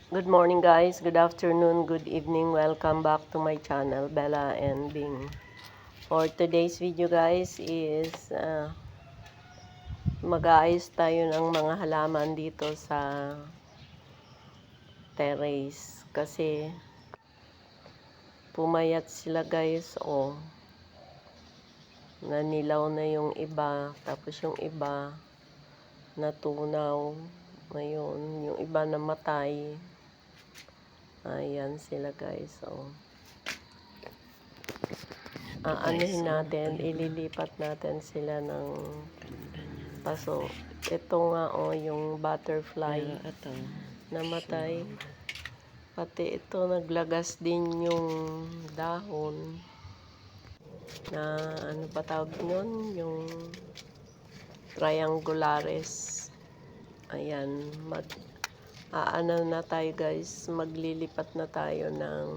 Good morning guys, good afternoon, good evening, welcome back to my channel, Bella and Bing. For today's video guys is mag-aayos tayo ng mga halaman dito sa terrace. Kasi pumayat sila guys, nanilaw na yung iba, tapos yung iba natunaw, ngayon yung iba namatay. Ayan sila guys, aanuhin natin, ililipat natin sila ng paso. Ito nga yung butterfly namatay. Pati ito naglagas din yung dahon na ano pa tawag nun, yung triangularis. Ayan, aano na tayo guys, maglilipat na tayo ng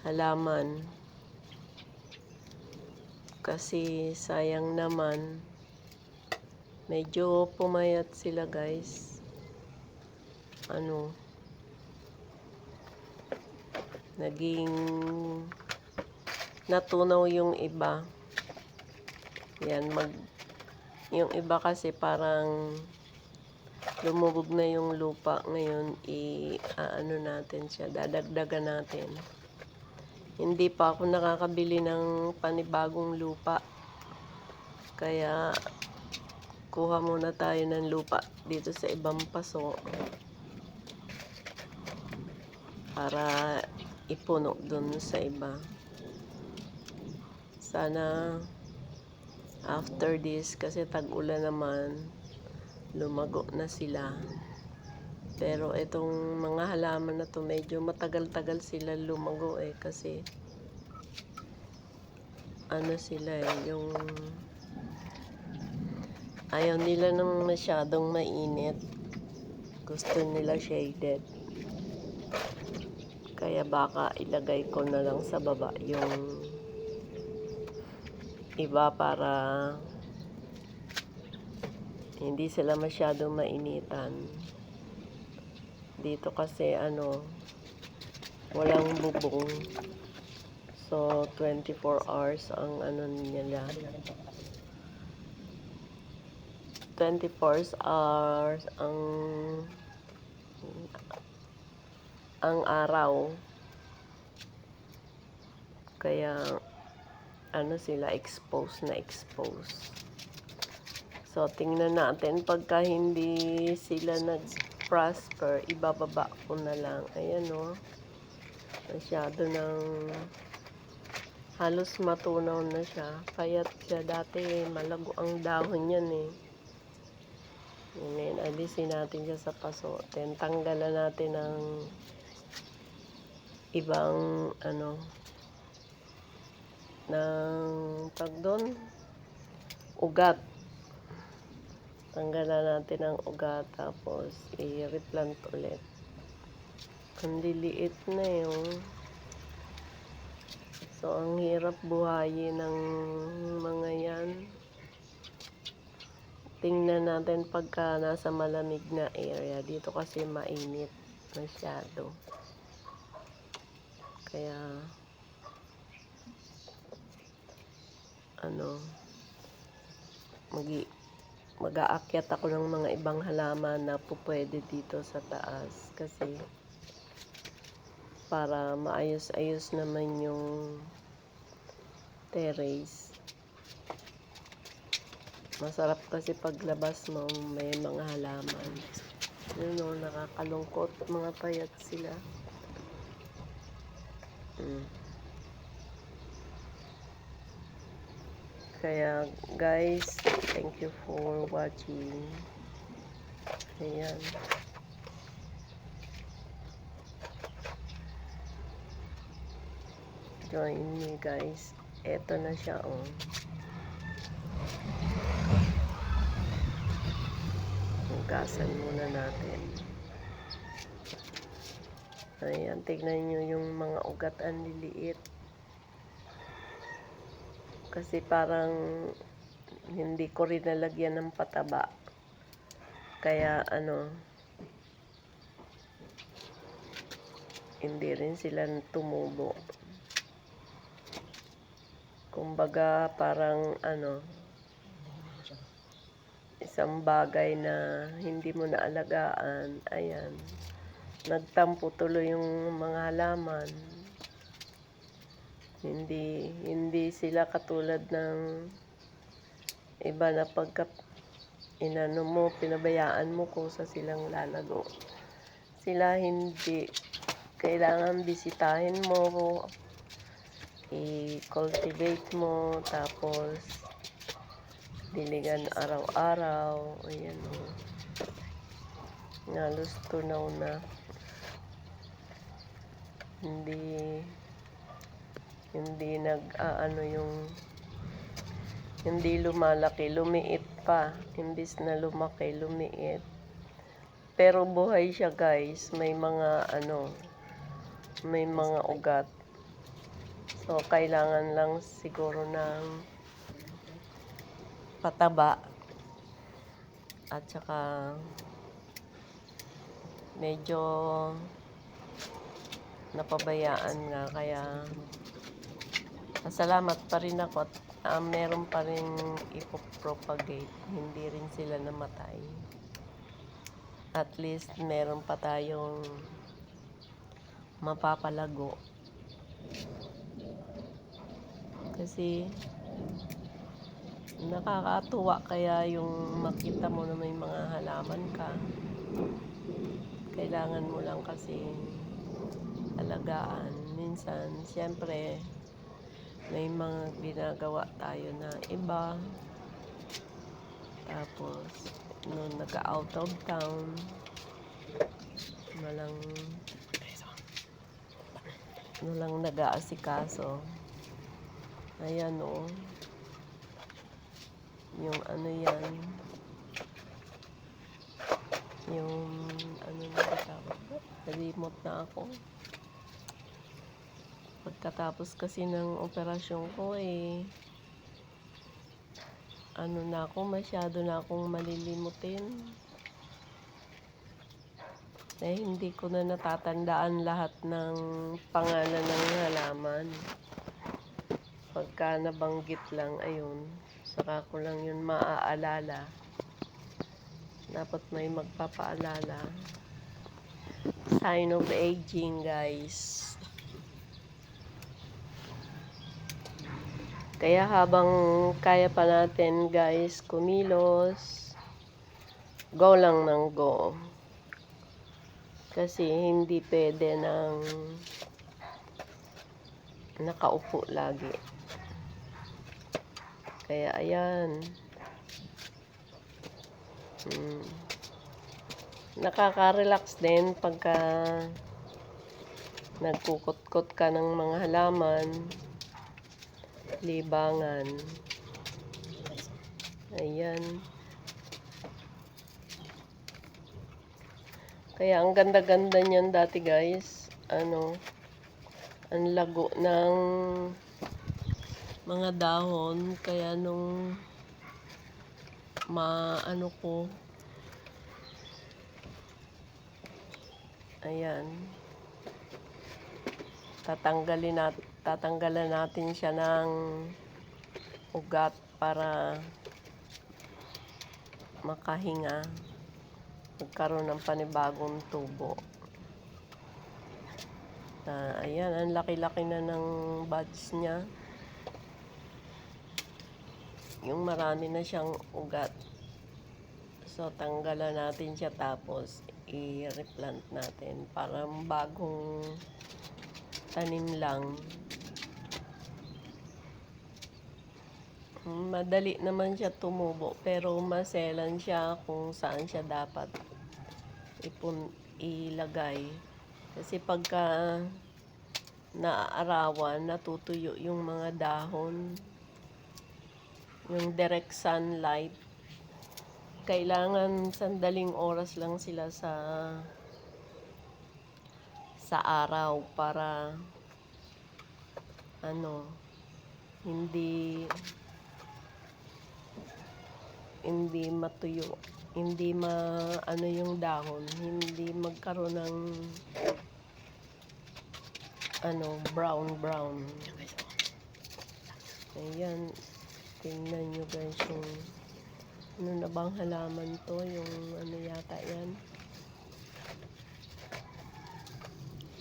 halaman. Kasi sayang naman, medyo pumayat sila guys. Naging natunaw yung iba. Yan, yung iba kasi parang lumubog na yung lupa. Ngayon, ano natin siya, dadagdagan natin. Hindi pa ako nakakabili ng panibagong lupa. Kaya, kuha muna tayo ng lupa dito sa ibang paso. Para ipuno dun sa iba. Sana, after this, kasi tag-ulan naman, lumago na sila. Pero itong mga halaman na to medyo matagal-tagal sila lumago kasi ano sila yung ayaw nila ng masyadong mainit. Gusto nila shaded. Kaya baka ilagay ko na lang sa baba yung iba para hindi sila masyadong mainitan. Dito kasi walang bubong. So 24 hours ang ano nila. 24 hours ang araw. Kaya sila exposed na exposed. So tingnan natin pagka hindi sila nag-prosper, ibababa ko na lang. Ayan masyado ng halos matunaw na siya. Payat siya dati, malago ang dahon yan Ngayon, alisin natin siya sa paso. Then tanggalan natin ng ibang ng doon, ugat. Tanggalan natin ang ugat, tapos i-replant ulit. Ang liliit na So, ang hirap buhayin ng mga yan. Tingnan natin pagka nasa malamig na area. Dito kasi mainit masyado. Kaya, mag-aakyat ako ng mga ibang halaman na pupwede dito sa taas. Kasi, para maayos-ayos naman yung terrace. Masarap kasi paglabas mo may mga halaman. Nakakalungkot, mga payat sila. Kaya guys, thank you for watching. Ayan. Join me guys. Eto na siya Hugasan muna natin. Ayan, tignan nyo yung mga ugat ang liliit. Kasi parang hindi ko rin nalagyan ng pataba. Kaya hindi rin sila tumubo. Kumbaga parang isang bagay na hindi mo naalagaan, ayan, nagtampo tuloy yung mga halaman. Hindi sila katulad ng iba na pagka pinabayaan mo kusa silang lalago. Sila hindi. Kailangan bisitahin mo, i-cultivate mo, tapos diligan araw-araw. Ayan o. Halos tunaw na. Hindi hindi lumalaki, lumiit pa. Imbis na lumaki, lumiit. Pero buhay siya, guys. May mga ugat. So, kailangan lang siguro ng pataba. At saka medyo napabayaan nga. Kaya pasalamat pa rin ako at meron pa rin ipopropagate. Hindi rin sila namatay. At least meron pa tayong mapapalago. Kasi nakakatuwa kaya yung makita mo na may mga halaman ka. Kailangan mo lang kasi alagaan. Minsan, siyempre, may mga ginagawa tayo na iba. Tapos, nung nag-out of town, walang nag-aasikaso. Ayan o. Yung yan. Yung nalimot na ako. Pagkatapos kasi ng operasyon ko masyado na akong malilimutin. Hindi ko na natatandaan lahat ng pangalan ng halaman. Pagka nabanggit lang, ayun, saka ko lang yun maaalala. Dapat may magpapaalala. Sign of aging, guys. Kaya habang kaya pa natin, guys, kumilos, go lang ng go. Kasi hindi pwede nang nakaupo lagi. Kaya ayan. Nakaka-relax din pagka nagkukot-kot ka ng mga halaman, libangan. Ayan. Kaya ang ganda-ganda niyan dati, guys. Ang lago ng mga dahon. Kaya nung ayan, tatanggalan natin siya ng ugat para makahinga, magkaroon ng panibagong tubo. Ayan, ang laki-laki na ng buds niya. Yung marami na siyang ugat. So, tanggalan natin siya tapos i-replant natin para bagong tanim lang. Madali naman siya tumubo pero maselan siya kung saan siya dapat ilagay. Kasi pagka naaarawan, natutuyo yung mga dahon. Yung direct sunlight. Kailangan sandaling oras lang sila sa araw para hindi matuyo, hindi yung dahon, hindi magkaroon ng brown. Ayan, tingnan nyo guys yung ano na bang halaman to, yung ano yata yan,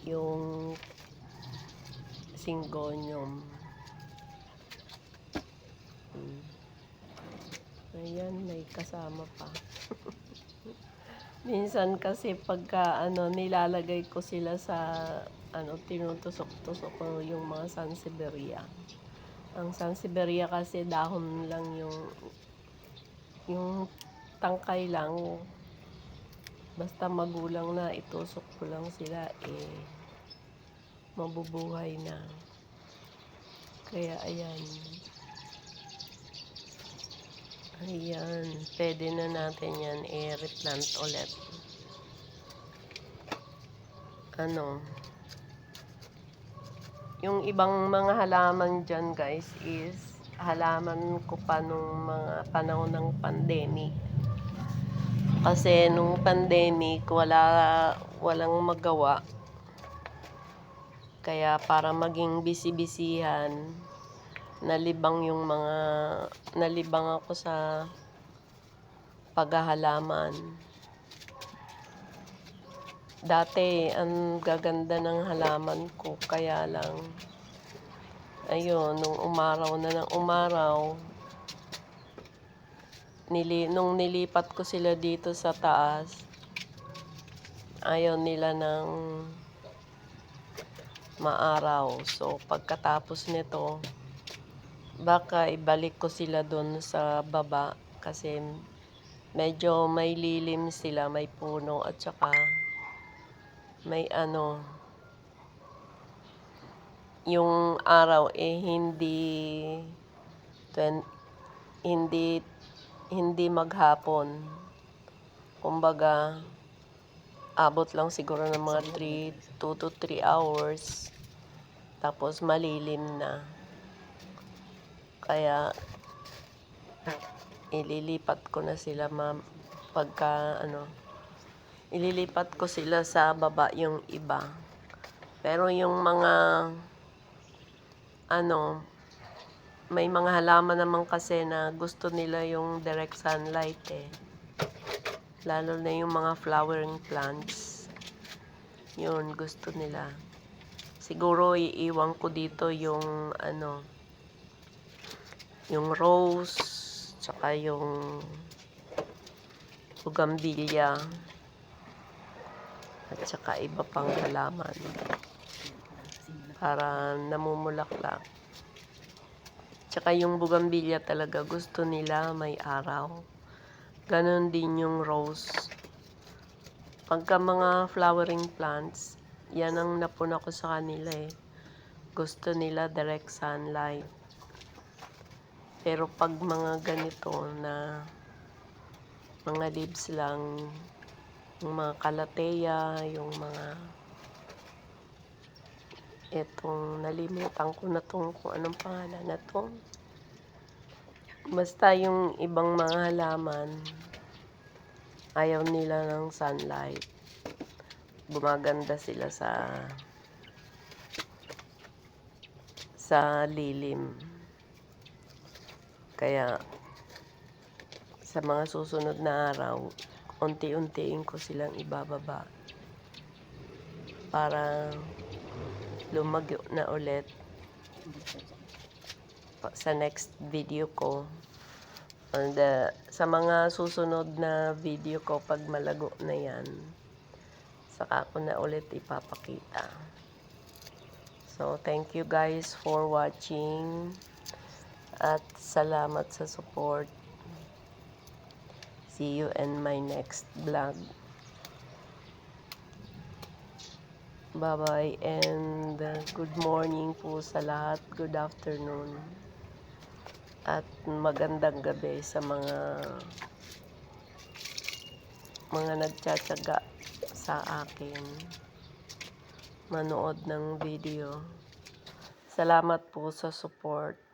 yung syngonium. Ayan, may kasama pa. Minsan kasi pagka nilalagay ko sila sa tinutusok-tusok ko yung mga sansevieria. Ang sansevieria kasi dahon lang yung tangkay lang. Basta magulang na, itusok ko lang sila, mabubuhay na. Kaya ayan. Ayan, pwede na natin yan i-replant ulit. Yung ibang mga halaman dyan guys is halaman ko pa nung mga panahon ng pandemic. Kasi nung pandemic, walang magawa. Kaya para maging busy-busyhan, nalibang ako sa paghahalaman. Dati, ang gaganda ng halaman ko, kaya lang, ayun, nung umaraw na ng umaraw, nung nilipat ko sila dito sa taas, ayaw nila ng maaraw. So, pagkatapos nito, baka ibalik ko sila doon sa baba kasi medyo may lilim sila, may puno at saka may yung araw hindi maghapon. Kumbaga, abot lang siguro ng mga 2 to 3 hours. Tapos malilim na. Kaya ililipat ko na sila ililipat ko sila sa baba yung iba. Pero yung mga may mga halaman naman kasi na gusto nila yung direct sunlight Lalo na yung mga flowering plants. Yun, gusto nila. Siguro iiwan ko dito yung yung rose, tsaka yung bougainvillea, at saka iba pang halaman para namumulaklak. Tsaka yung bougainvillea talaga gusto nila may araw. Ganon din yung rose. Pagka mga flowering plants, yan ang napuna ko sa kanila Gusto nila direct sunlight. Pero pag mga ganito na mga leaves lang, yung mga calathea, yung mga nalimutan ko na kung anong pangalan na to. Basta yung ibang mga halaman, ayaw nila ng sunlight. Gumaganda sila sa lilim. Kaya sa mga susunod na araw, unti-untiin ko silang ibababa para lumagyo na ulit sa next video ko. And sa mga susunod na video ko, pag malago na yan, saka ko na ulit ipapakita. So, thank you guys for watching at salamat sa support. See you in my next vlog. Bye-bye and good morning po sa lahat. Good afternoon. At magandang gabi sa mga nagtsatsaga sa akin manood ng video. Salamat po sa support.